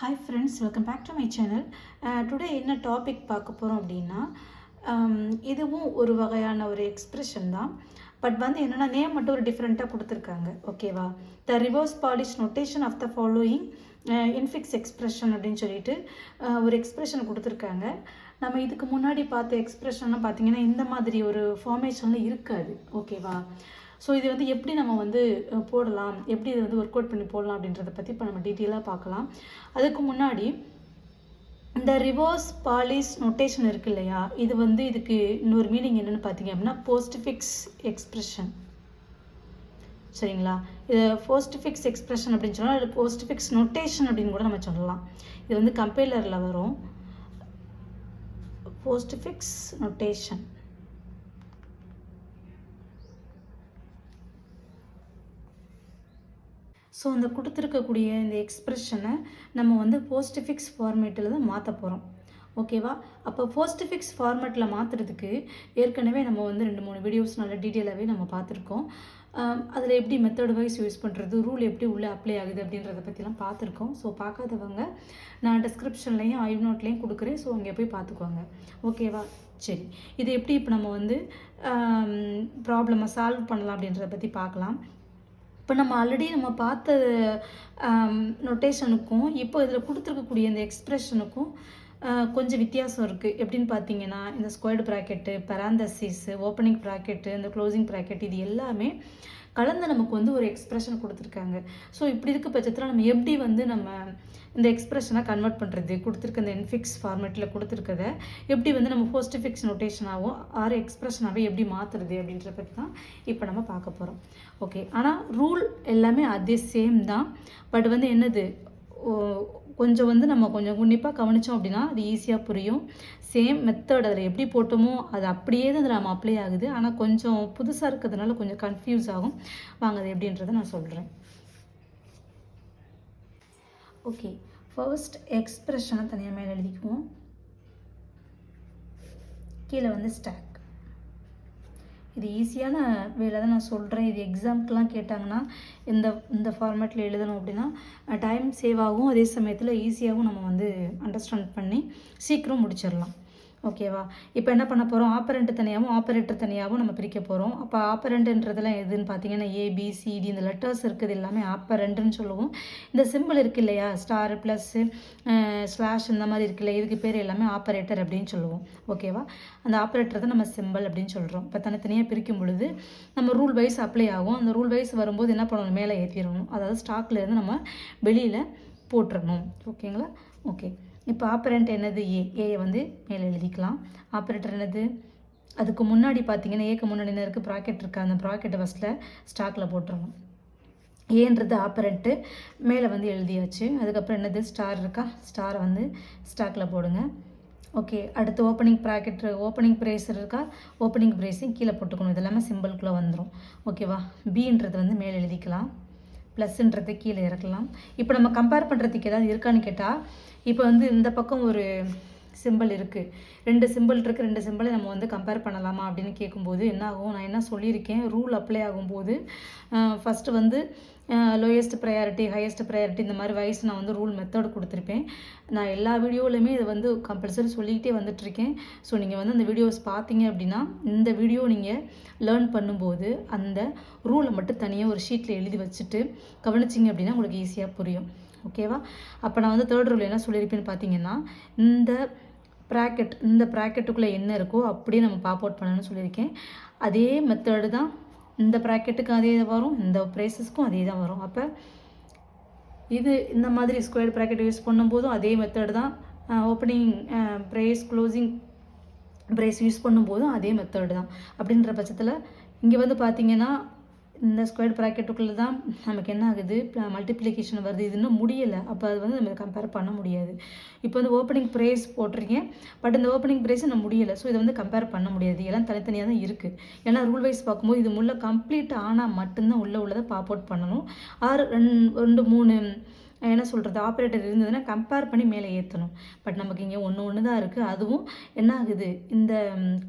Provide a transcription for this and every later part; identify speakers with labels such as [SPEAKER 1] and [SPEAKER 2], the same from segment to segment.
[SPEAKER 1] Hi friends, welcome back to my channel. Today என்ன topic பார்க்க போகிறோம் அப்படின்னா இதுவும் ஒரு வகையான ஒரு எக்ஸ்பிரஷன் தான். பட் வந்து என்னென்னா நேம் மட்டும் ஒரு டிஃப்ரெண்ட்டாக கொடுத்துருக்காங்க. ஓகேவா? The reverse Polish notation of the following infix expression அப்படின்னு சொல்லிட்டு ஒரு எக்ஸ்பிரஷன் கொடுத்துருக்காங்க. நம்ம இதுக்கு முன்னாடி பார்த்த எக்ஸ்பிரஷன்லாம் பார்த்தீங்கன்னா இந்த மாதிரி ஒரு ஃபார்மேஷனில் இருக்காது. ஓகேவா? ஸோ இது வந்து எப்படி நம்ம வந்து போடலாம், எப்படி இதை வந்து ஒர்க் அவுட் பண்ணி போடலாம் அப்படின்றத பற்றி இப்போ நம்ம டீட்டெயிலாக பார்க்கலாம். அதுக்கு முன்னாடி இந்த ரிவர்ஸ் பாலிஷ் நொட்டேஷன் இருக்கு இல்லையா, இது வந்து இதுக்கு இன்னொரு மீனிங் என்னென்னு பார்த்தீங்க அப்படின்னா போஸ்ட்ஃபிக்ஸ் எக்ஸ்பிரஷன். சரிங்களா? இது போஸ்ட்ஃபிக்ஸ் எக்ஸ்பிரஷன் அப்படின்னு சொன்னால் அது போஸ்ட்ஃபிக்ஸ் நொட்டேஷன் அப்படின்னு கூட நம்ம சொல்லலாம். இது வந்து கம்பைலரில் வரும் போஸ்ட்ஃபிக்ஸ் நொட்டேஷன். ஸோ அந்த கொடுத்துருக்கக்கூடிய இந்த எக்ஸ்பிரஷனை நம்ம வந்து போஸ்ட்ஃபிக்ஸ் ஃபார்மேட்டில் தான் மாற்ற போகிறோம். ஓகேவா? அப்போ போஸ்ட்ஃபிக்ஸ் ஃபார்மேட்டில் மாற்றுறதுக்கு ஏற்கனவே நம்ம வந்து 2-3 வீடியோஸ் நல்ல டீட்டெயிலாகவே நம்ம பார்த்துருக்கோம். அதில் எப்படி மெத்தட் வைஸ் யூஸ் பண்ணுறது, ரூல் எப்படி உள்ளே அப்ளை ஆகுது அப்படின்றத பற்றிலாம் பார்த்துருக்கோம். ஸோ பார்க்காதவங்க நான் டிஸ்கிரிப்ஷன்லேயும் ஐ நோட்லேயும் கொடுக்குறேன். ஸோ அங்கே போய் பார்த்துக்கோங்க. ஓகேவா? சரி, இது எப்படி இப்போ நம்ம வந்து ப்ராப்ளமை சால்வ் பண்ணலாம் அப்படின்றத பற்றி பார்க்கலாம். இப்போ நம்ம ஆல்ரெடி நம்ம பார்த்த நொட்டேஷனுக்கும் இப்போ இதில் கொடுத்துருக்கக்கூடிய இந்த எக்ஸ்பிரஷனுக்கும் கொஞ்சம் வித்தியாசம் இருக்குது. எப்படின்னு பார்த்தீங்கன்னா இந்த ஸ்கொயர்டு ப்ராக்கெட்டு, பராந்தசிஸு, ஓப்பனிங் ப்ராக்கெட்டு, இந்த க்ளோசிங் ப்ராக்கெட் இது எல்லாமே கலந்து நமக்கு வந்து ஒரு எக்ஸ்பிரஷன் கொடுத்துருக்காங்க. ஸோ இப்படி இருக்க பட்சத்தில் நம்ம எப்படி வந்து நம்ம இந்த எக்ஸ்பிரஷனாக கன்வெர்ட் பண்ணுறது, கொடுத்துருக்க இந்த இன்ஃபிக்ஸ் ஃபார்மேட்டில் கொடுத்துருக்கத எப்படி வந்து நம்ம போஸ்ட்ஃபிக்ஸ் நொட்டேஷனாகவும் ஆறு எக்ஸ்பிரஷனாகவே எப்படி மாற்றுறது அப்படின்ற பற்றி தான் இப்போ நம்ம பார்க்க போகிறோம். ஓகே, ஆனால் ரூல் எல்லாமே அதே சேம் தான். பட் வந்து என்னது கொஞ்சம் வந்து நம்ம கொஞ்சம் உன்னிப்பாக கவனித்தோம் அப்படின்னா அது ஈஸியாக புரியும். சேம் மெத்தட் அதில் எப்படி போட்டோமோ அது அப்படியே தான் அதில் நம்ம அப்ளை ஆகுது. ஆனால் கொஞ்சம் புதுசாக இருக்கிறதுனால கொஞ்சம் கன்ஃபியூஸ் ஆகும். வாங்க அது எப்படின்றத நான் சொல்கிறேன். ஓகே, ஃபர்ஸ்ட் எக்ஸ்பிரஷனை தனியாக மேலே எழுதிக்குவோம். கீழே வந்து ஸ்டாக். இது ஈஸியான வேலை தான் நான் சொல்கிறேன். இது எக்ஸாம்க்கெலாம் கேட்டாங்கன்னா இந்த ஃபார்மேட்டில் எழுதணும் அப்படின்னா டைம் சேவ் ஆகும், அதே சமயத்தில் ஈஸியாகவும் நம்ம வந்து அண்டர்ஸ்டாண்ட் பண்ணி சீக்கிரம் முடிச்சிடலாம். ஓகேவா? இப்போ என்ன பண்ண போகிறோம், ஆப்பரண்ட் தனியாகவும் ஆப்பரேட்டர் தனியாகவும் நம்ம பிரிக்க போகிறோம். அப்போ ஆப்பரண்ட்ன்றதெல்லாம் எதுன்னு பார்த்தீங்கன்னா ABCD இந்த லெட்டர்ஸ் இருக்குது எல்லாமே ஆப்பரண்ட்னு சொல்லுவோம். இந்த சிம்பிள் இருக்குது இல்லையா, ஸ்டார் ப்ளஸ்ஸு ஸ்லாஷ் இந்த மாதிரி இருக்குல்ல, இதுக்கு பேர் எல்லாமே ஆப்பரேட்டர் அப்படின்னு சொல்லுவோம். ஓகேவா? அந்த ஆப்பரேட்டர் தான் நம்ம சிம்பிள் அப்படின்னு சொல்கிறோம். இப்போ தனித்தனியாக பிரிக்கும் பொழுது நம்ம ரூல் வைஸ் அப்ளை ஆகும். அந்த ரூல் வைஸ் வரும்போது என்ன பண்ணணும், மேலே ஏற்றிடணும். அதாவது ஸ்டாக்லேருந்து நம்ம வெளியில் போட்டுடணும். ஓகேங்களா? ஓகே, இப்போ ஆப்பரண்ட் என்னது, ஏயை வந்து மேலே எழுதிக்கலாம். ஆப்பரேட்டர் என்னது, அதுக்கு முன்னாடி பார்த்தீங்கன்னா ஏக்கு முன்னாடி என்ன இருக்குது, ப்ராக்கெட் இருக்குது. அந்த ப்ராக்கெட்டை ஃபஸ்ட்டில் ஸ்டாக்கில் போட்டுருணும். ஏன்றது ஆப்பரண்ட்டு மேலே வந்து எழுதியாச்சு. அதுக்கப்புறம் என்னது, ஸ்டார் இருக்கா, ஸ்டாரை வந்து ஸ்டாக்கில் போடுங்க. ஓகே, அடுத்து ஓப்பனிங் ப்ராக்கெட், ஓப்பனிங் ப்ரேஸ் இருக்கா, ஓப்பனிங் ப்ரேஸையும் கீழே போட்டுக்கணும். இது எல்லாமே சிம்பிள்குள்ளே வந்துடும். ஓகேவா? பின்றது வந்து மேலே எழுதிக்கலாம், ப்ளஸ்ன்றது கீழே இறக்கலாம். இப்போ நம்ம கம்பேர் பண்ணுறதுக்கு ஏதாவது இருக்கான்னு கேட்டால், இப்போ வந்து இந்த பக்கம் ஒரு சிம்பிள் இருக்குது, 2 சிம்பிள் இருக்குது, 2 சிம்பிளை நம்ம வந்து கம்பேர் பண்ணலாமா அப்படின்னு கேட்கும்போது என்ன ஆகும், நான் என்ன சொல்லியிருக்கேன், ரூல் அப்ளை ஆகும்போது ஃபஸ்ட்டு வந்து லோயஸ்ட் ப்ரையாரிட்டி, ஹையஸ்ட் ப்ரையாரிட்டி இந்த மாதிரி வைஸ் நான் வந்து ரூல் மெத்தட் கொடுத்துருப்பேன். நான் எல்லா வீடியோலையுமே இதை வந்து கம்பல்சரி சொல்லிக்கிட்டே வந்துட்டுருக்கேன். ஸோ நீங்கள் வந்து அந்த வீடியோஸ் பார்த்தீங்க அப்படின்னா இந்த வீடியோ நீங்கள் லேர்ன் பண்ணும்போது அந்த ரூலை மட்டும் தனியாக ஒரு ஷீட்டில் எழுதி வச்சுட்டு கவனிச்சிங்க அப்படின்னா உங்களுக்கு ஈஸியாக புரியும். ஓகேவா? அப்போ நான் வந்து 3rd ரூல் என்ன சொல்லியிருப்பேன்னு பார்த்தீங்கன்னா, இந்த ப்ராக்கெட்டுக்குள்ளே என்ன இருக்கோ அப்படியே நம்ம பாப் அவுட் பண்ணணும்னு சொல்லியிருக்கேன். அதே மெத்தடு தான் இந்த ப்ராக்கெட்டுக்கு அதே வரும், இந்த ப்ரைஸஸ்க்கும் அதே தான் வரும். அப்போ இது இந்த மாதிரி ஸ்கொயர் ப்ராக்கெட் யூஸ் பண்ணும்போதும் அதே மெத்தடு தான், opening price closing price use பண்ணும்போதும் அதே மெத்தடு தான். அப்படின்ற பட்சத்தில் இங்கே வந்து பார்த்திங்கன்னா இந்த ஸ்கொயர் ப்ராக்கெட்டுக்குள்ளே தான் நமக்கு என்ன ஆகுது, மல்டிப்ளிகேஷன் வருது. இது இன்னும் முடியலை. அப்போ அது வந்து நம்ம கம்பேர் பண்ண முடியாது. இப்போ வந்து ஓப்பனிங் ப்ரைஸ் போட்டிருக்கேன், பட் இந்த ஓப்பனிங் ப்ரைஸ் நம்ம முடியலை. ஸோ இதை வந்து கம்பேர் பண்ண முடியாது. எல்லாம் தனித்தனியாக தான் இருக்குது. ஏன்னா ரூல் வைஸ் பார்க்கும்போது இது முள்ள கம்ப்ளீட் ஆனால் மட்டும்தான் உள்ளதை பாப் அவுட் பண்ணணும். 2-3 என்ன சொல்கிறது ஆப்ரேட்டர் இருந்ததுன்னா கம்பேர் பண்ணி மேலே ஏற்றணும். பட் நமக்கு இங்கே ஒன்று தான் இருக்குது. அதுவும் என்ன ஆகுது, இந்த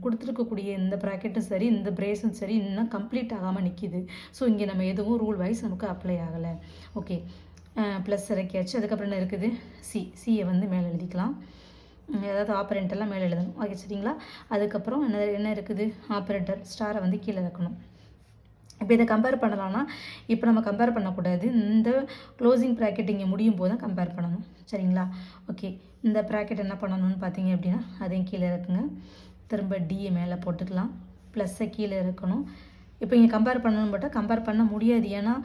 [SPEAKER 1] கொடுத்துருக்கக்கூடிய இந்த ப்ராக்கெட்டும் சரி இந்த பிரேஸும் சரி இன்னும் கம்ப்ளீட் ஆகாமல் நிற்கிது. ஸோ இங்கே நம்ம எதுவும் ரூல் வைஸ் நமக்கு அப்ளை ஆகலை. ஓகே, ப்ளஸ் இறக்கியாச்சு. அதுக்கப்புறம் என்ன இருக்குது, சியை வந்து மேலே எழுதிக்கலாம். ஏதாவது ஆப்ரேண்ட் எல்லாம் மேலே எழுதணும். ஓகே சரிங்களா. அதுக்கப்புறம் என்ன இருக்குது, ஆப்ரேட்டர் ஸ்டாரை வந்து கீழே இறக்கணும். இப்போ இதை கம்பேர் பண்ணலாம்னா, இப்போ நம்ம கம்பேர் பண்ணக்கூடாது. இந்த க்ளோசிங் ப்ராக்கெட் இங்கே முடியும் போது தான் கம்பேர் பண்ணணும். சரிங்களா. ஓகே, இந்த ப்ராக்கெட் என்ன பண்ணணும்னு பார்த்தீங்க அப்படின்னா, அதையும் கீழே இறக்குங்க. திரும்ப டியை மேலே போட்டுக்கலாம். ப்ளஸ்ஸை கீழே இறக்கணும். இப்போ இங்கே கம்பேர் பண்ணணும்னு பார்த்தா கம்பேர் பண்ண முடியாது. ஏன்னா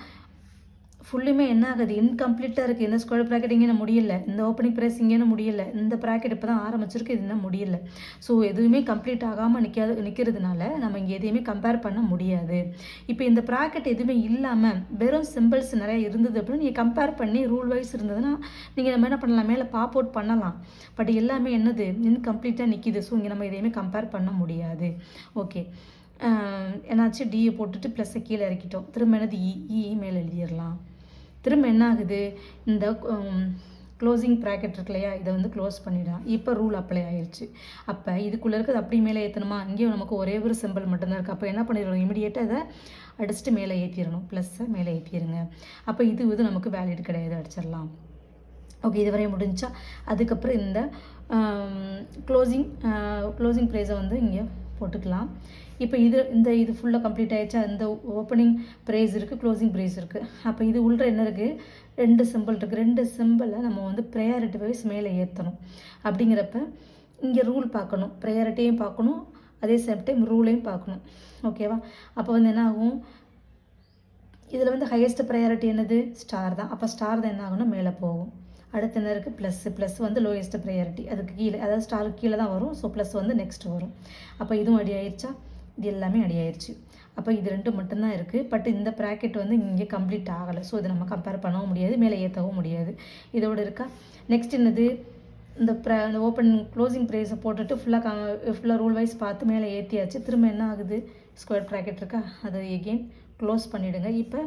[SPEAKER 1] ஃபுல்லுமே என்ன ஆகுது, இன்கம்ப்ளீட்டாக இருக்குது. இந்த ஸ்கொயர் ப்ராக்கெட் இங்கே முடியல, இந்த ஓப்பனிங் ப்ரைஸ் இங்கேன்னு முடியல, இந்த ப்ராக்கெட் இப்போ தான் ஆரம்பிச்சிருக்கு, இது இன்னும் முடியல. ஸோ எதுவுமே கம்ப்ளீட் ஆகாமல் நிற்கிறதுனால நம்ம இங்கே எதையுமே கம்பேர் பண்ண முடியாது. இப்போ இந்த ப்ராக்கெட் எதுவுமே இல்லாமல் வெறும் சிம்பிள்ஸ் நிறைய இருந்தது அப்படின்னு நீங்கள் கம்பேர் பண்ணி ரூல் வைஸ் இருந்ததுன்னா நீங்கள் நம்ம என்ன பண்ணலாம், மேலே பாப் அவுட் பண்ணலாம். பட் எல்லாமே என்னது, இன்கம்ப்ளீட்டாக நிற்கிது. ஸோ இங்கே நம்ம எதையுமே கம்பேர் பண்ண முடியாது. ஓகே, என்னாச்சு, டியை போட்டுட்டு ப்ளஸ்ஸை கீழே இறக்கிட்டோம். திரும்ப என்னது, இ மேலே எழுதிடலாம். திரும்ப என்ன ஆகுது, இந்த க்ளோசிங் ப்ராக்கெட் இருக்கு இல்லையா, இதை வந்து க்ளோஸ் பண்ணிடலாம். இப்போ ரூல் அப்ளை ஆயிடுச்சு. அப்போ இதுக்குள்ளே இருக்கிறது அப்படி மேலே ஏற்றணுமா, இங்கேயும் நமக்கு ஒரே ஒரு சிம்பிள் மட்டும்தான் இருக்குது. அப்போ என்ன பண்ணிடணும், இமிடியேட்டாக அதை அடிச்சுட்டு மேலே ஏற்றிடணும். ப்ளஸ்ஸை மேலே ஏற்றிடுங்க. அப்போ இது நமக்கு வேலிட் கிடையாது, அடிச்சிடலாம். ஓகே, இது வரையும் முடிஞ்சா. அதுக்கப்புறம் இந்த க்ளோசிங் ப்ரைஸை வந்து இங்கே போட்டுக்கலாம். இப்போ இது ஃபுல்லாக கம்ப்ளீட் ஆகிடுச்சா. இந்த ஓப்பனிங் ப்ரைஸ் இருக்குது, க்ளோசிங் ப்ரைஸ் இருக்குது. அப்போ இது உள்ள என்ன இருக்குது, 2 சிம்பிள் இருக்குது. 2 சிம்பிளை நம்ம வந்து ப்ரையாரிட்டி வைஸ் மேலே ஏற்றணும். அப்படிங்கிறப்ப இங்கே ரூல் பார்க்கணும், ப்ரையாரிட்டியும் பார்க்கணும், அதே சேம் டைம் ரூலையும் பார்க்கணும். ஓகேவா. அப்போ வந்து என்ன ஆகும், இதில் வந்து ஹையஸ்ட் ப்ரையாரிட்டி என்னது, ஸ்டார் தான். அப்போ ஸ்டார் தான் என்ன ஆகும்னா மேலே போகும். அடுத்து என்ன இருக்குது, ப்ளஸ் வந்து லோயஸ்ட் ப்ரையாரிட்டி, அதுக்கு கீழே, அதாவது ஸ்டாருக்கு கீழே தான் வரும். ஸோ ப்ளஸ் வந்து நெக்ஸ்ட் வரும். அப்போ இதுவும் அடி ஆயிடுச்சா, இது எல்லாமே அடி ஆயிடுச்சு. அப்போ இது 2 மட்டும்தான் இருக்குது. பட் இந்த ப்ராக்கெட் வந்து இங்கே கம்ப்ளீட் ஆகலை. ஸோ இதை நம்ம கம்பேர் பண்ணவும் முடியாது, மேலே ஏற்றவும் முடியாது. இதோடு இருக்கா. நெக்ஸ்ட் என்னது, இந்த க்ளோசிங் ப்ரைஸை போட்டுட்டு ஃபுல்லாக ரூல் வைஸ் பார்த்து மேலே ஏற்றியாச்சு. திரும்ப என்ன ஆகுது, ஸ்கொயர் ப்ராக்கெட் இருக்கா, அதை எகெயின் க்ளோஸ் பண்ணிவிடுங்க. இப்போ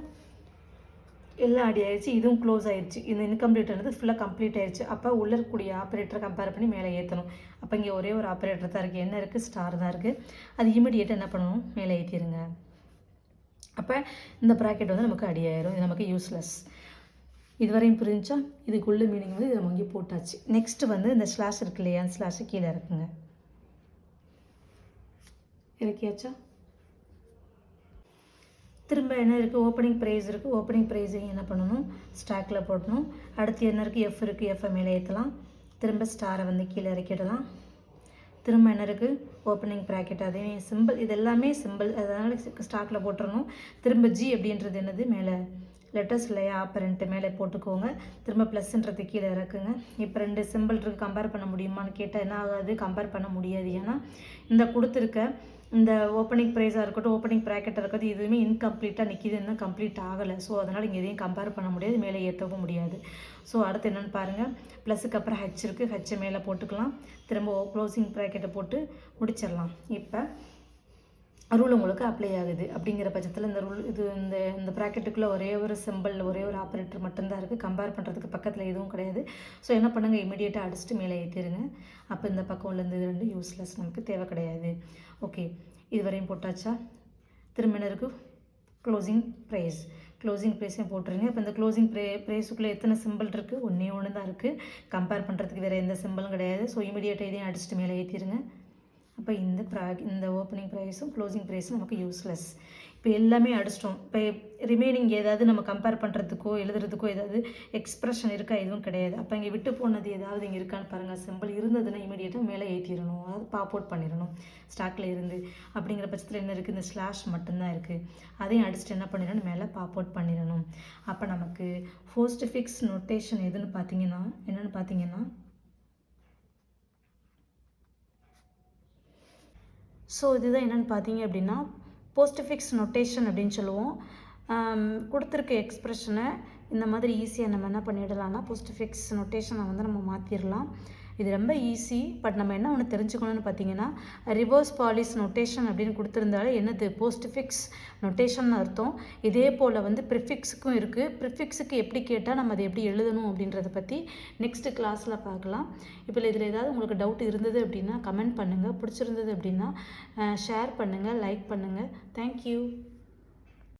[SPEAKER 1] எல்லாம் அடி ஆயிடுச்சு, இதுவும் க்ளோஸ் ஆயிடுச்சு. இந்த இன்கம்ப்ளீட்ன்றது ஃபுல்லாக கம்ப்ளீட் ஆயிடுச்சு. அப்போ உள்ளே இருக்கக்கூடிய ஆப்ரேட்டரை கம்பேர் பண்ணி மேலே ஏற்றணும். அப்போ இங்கே ஒரே ஒரு ஆப்ரேட்டர் தான் இருக்குது. என்ன இருக்குது, ஸ்டார் தான் இருக்குது. அது இமிடியேட்டாக என்ன பண்ணணும், மேலே ஏற்றிடுங்க. அப்போ இந்த ப்ராக்கெட் வந்து நமக்கு அடி ஆயிரும். இது நமக்கு யூஸ்லெஸ். இதுவரையும் புரிஞ்சா. இதுக்குள்ள மீனிங் வந்து இது நம்ம இங்கே போட்டாச்சு. நெக்ஸ்ட்டு வந்து இந்த ஸ்லாஷ் இருக்கு இல்லையா, அந்த ஸ்லாஷை கீழே இறக்குங்க. இறக்கியாச்சா. திரும்ப என்ன இருக்குது, ஓப்பனிங் ப்ரைஸ் இருக்குது. ஓப்பனிங் ப்ரைஸையும் என்ன பண்ணணும், ஸ்டாக்கில் போடணும். அடுத்து என்ன இருக்குது, எஃப் இருக்குது, எஃப்ஐ மேலே ஏற்றலாம். திரும்ப ஸ்டாரை வந்து கீழே இறக்கிடலாம். திரும்ப என்ன இருக்குது, ஓப்பனிங் ப்ராக்கெட், அதே சிம்பிள், இது எல்லாமே சிம்பிள், அதனால் ஸ்டாக்கில் போட்டுடணும். திரும்ப ஜி அப்படின்றது என்னது, மேலே லெட்டர்ஸ் இல்லையா, ஆப்பரண்ட்டு மேலே போட்டுக்கோங்க. திரும்ப ப்ளஸ்ன்றது கீழே இறக்குங்க. இப்போ 2 சிம்பிள் இருக்குது, கம்பேர் பண்ண முடியுமான்னு கேட்டால் என்ன ஆகாது, கம்பேர் பண்ண முடியாது. ஏன்னா இந்த கொடுத்துருக்க இந்த ஓப்பனிங் ப்ரைஸாக இருக்கட்டும், ஓப்பனிங் ப்ராக்கெட்டாக இருக்கட்டும், இதுவுமே இன்கம்ப்ளீட்டாக நிற்கிது, இன்னும் கம்ப்ளீட் ஆகலை. ஸோ அதனால் இங்கே எதையும் கம்பேர் பண்ண முடியாது, மேலே ஏற்றவும் முடியாது. ஸோ அடுத்து என்னென்னு பாருங்கள், ப்ளஸுக்கு அப்புறம் ஹெச் இருக்குது, ஹெச்சை மேலே போட்டுக்கலாம். திரும்ப க்ளோசிங் ப்ராக்கெட்டை போட்டு முடிச்சிடலாம். இப்போ ரூல் உங்களுக்கு அப்ளை ஆகுது. அப்படிங்கிற பட்சத்தில் இந்த ரூல் இந்த ப்ராக்கெட்டுக்குள்ளே ஒரே ஒரு சிம்பிள், ஒரே ஒரு ஆப்ரேட்டர் மட்டும்தான் இருக்குது. கம்பேர் பண்ணுறதுக்கு பக்கத்தில் எதுவும் கிடையாது. ஸோ என்ன பண்ணுங்கள், இமீடியட்டாக அடிச்சுட்டு மேலே ஏற்றிடுங்க. அப்போ இந்த பக்கம் உள்ள இந்த 2 யூஸ்லெஸ், நமக்கு தேவை கிடையாது. ஓகே, இது வரையும் போட்டாச்சா. திரும்ப என்ன இருக்குது, க்ளோசிங் ப்ரைஸையும் போட்டுருங்க. இப்போ இந்த க்ளோசிங் ப்ரைஸுக்குள்ளே எத்தனை சிம்பிள் இருக்குது, ஒன்றே ஒன்று தான் இருக்குது. கம்பேர் பண்ணுறதுக்கு வேறு எந்த சிம்பிளும் கிடையாது. ஸோ இமீடியட்டாக இதையும் அடிச்சுட்டு மேலே ஏற்றிடுங்க. அப்போ இந்த ஓப்பனிங் ப்ரைஸும் க்ளோசிங் ப்ரைஸும் நமக்கு யூஸ்லெஸ். இப்போ எல்லாமே அடிச்சிட்டோம். இப்போ ரிமைனிங் ஏதாவது நம்ம கம்பேர் பண்ணுறதுக்கோ எழுதுறதுக்கோ ஏதாவது எக்ஸ்ப்ரெஷன் இருக்கா, எதுவும் கிடையாது. அப்போ இங்கே விட்டு போனது ஏதாவது இங்கே இருக்கான்னு பாருங்கள். சிம்பிள் இருந்ததுன்னா இமீடியட்டாக மேலே ஏற்றிடணும், அதாவது பாப் அவுட் பண்ணிடணும் ஸ்டாக்கில் இருந்து. அப்படிங்கிற பட்சத்தில் என்ன இருக்குது, இந்த ஸ்லாஷ் மட்டும்தான் இருக்குது. அதையும் அடிச்சுட்டு என்ன பண்ணிடணும், மேலே பாப் அவுட் பண்ணிடணும். அப்போ நமக்கு போஸ்ட்ஃபிக்ஸ் நோட்டேஷன் என்னென்னு பார்த்தீங்கன்னா ஸோ இதுதான் என்னென்னு பார்த்தீங்க அப்படின்னா போஸ்ட்ஃபிக்ஸ் நோட்டேஷன் அப்படின்னு சொல்லுவோம். கொடுத்துருக்க எக்ஸ்ப்ரெஷனை இந்த மாதிரி ஈஸியாக நம்ம என்ன பண்ணிடலாம்னா போஸ்ட்ஃபிக்ஸ் நோட்டேஷனை வந்து நம்ம மாற்றிடலாம். இது ரொம்ப ஈஸி. பட் நம்ம என்ன ஒன்று தெரிஞ்சுக்கணும்னு பார்த்தீங்கன்னா ரிவர்ஸ் பாலிஸ் நோட்டேஷன் அப்படின்னு கொடுத்துருந்தாலே என்னது போஸ்ட்ஃபிக்ஸ் நோட்டேஷன் அர்த்தம். இதே போல் வந்து ப்ரிஃபிக்ஸுக்கும் இருக்குது. ப்ரிஃபிக்ஸுக்கு எப்படி கேட்டால் நம்ம அதை எப்படி எழுதணும் அப்படின்றத பற்றி நெக்ஸ்ட்டு கிளாஸில் பார்க்கலாம். இப்போ இதில் ஏதாவது உங்களுக்கு டவுட் இருந்தது அப்படின்னா கமெண்ட் பண்ணுங்கள். பிடிச்சிருந்தது அப்படின்னா ஷேர் பண்ணுங்கள், லைக் பண்ணுங்கள். தேங்க்யூ.